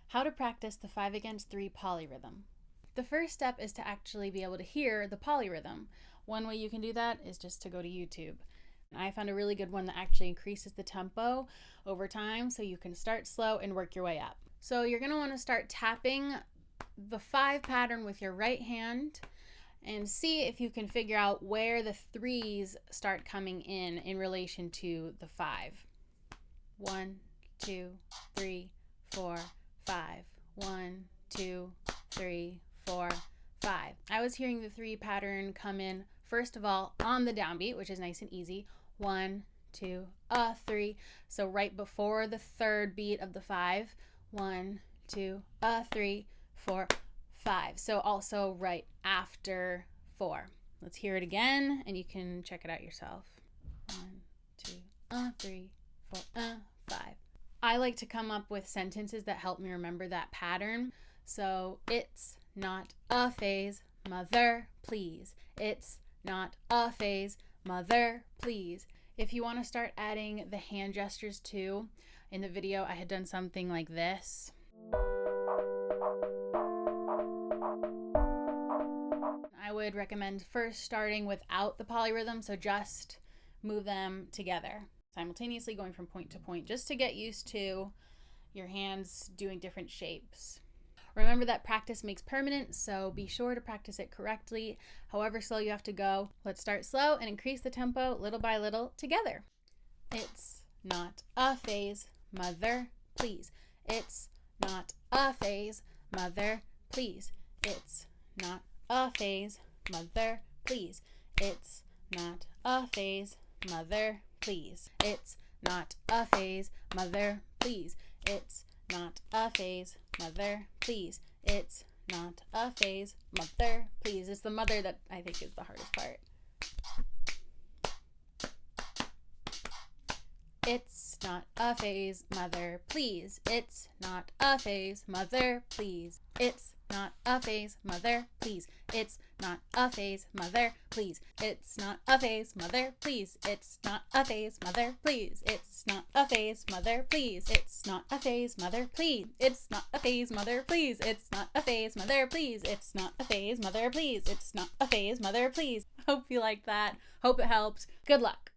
How to practice the 5 against 3 polyrhythm. The first step is to actually be able to hear the polyrhythm. One way you can do that is just to go to YouTube. I found a really good one that actually increases the tempo over time, so you can start slow and work your way up. So you're going to want to start tapping the 5 pattern with your right hand and see if you can figure out where the 3s start coming in relation to the 5. 1, 2, 3, 4, 5. 1, 2, 3, 4, 5. I was hearing the 3 pattern come in first of all on the downbeat, which is nice and easy. 1, 2, 3. So right before the 3rd beat of the 5. 1, 2, 3, 4, 5. So also right after 4. Let's hear it again, and you can check it out yourself. 1, 2, 3, 4, 5. I like to come up with sentences that help me remember that pattern. So it's not a phase, mother, please. It's not a phase, mother, please. If you want to start adding the hand gestures too, in the video I had done something like this. I would recommend first starting without the polyrhythm, so just move them together, simultaneously going from point to point, just to get used to your hands doing different shapes. Remember that practice makes permanent, so be sure to practice it correctly, however slow you have to go. Let's start slow and increase the tempo little by little together. It's not a phase, mother, please. It's not a phase, mother, please. It's not a phase, mother, please. It's not a phase, mother, please. It's not a phase, mother, please. It's not a phase, mother, please. It's not a phase, mother, please. It's the mother that I think is the hardest part. It's not a phase, mother, please. It's not a phase, mother, please. It's not a phase, mother, please. It's not a phase, mother, please. It's not a phase, mother, please. It's not a phase, mother, please. It's not a phase, mother, please. It's not a phase, mother, please. It's not a phase, mother, please. It's not a phase, mother, please. It's not a phase, mother, please. It's not a phase, mother, please. Hope you liked that. Hope it helped. Good luck.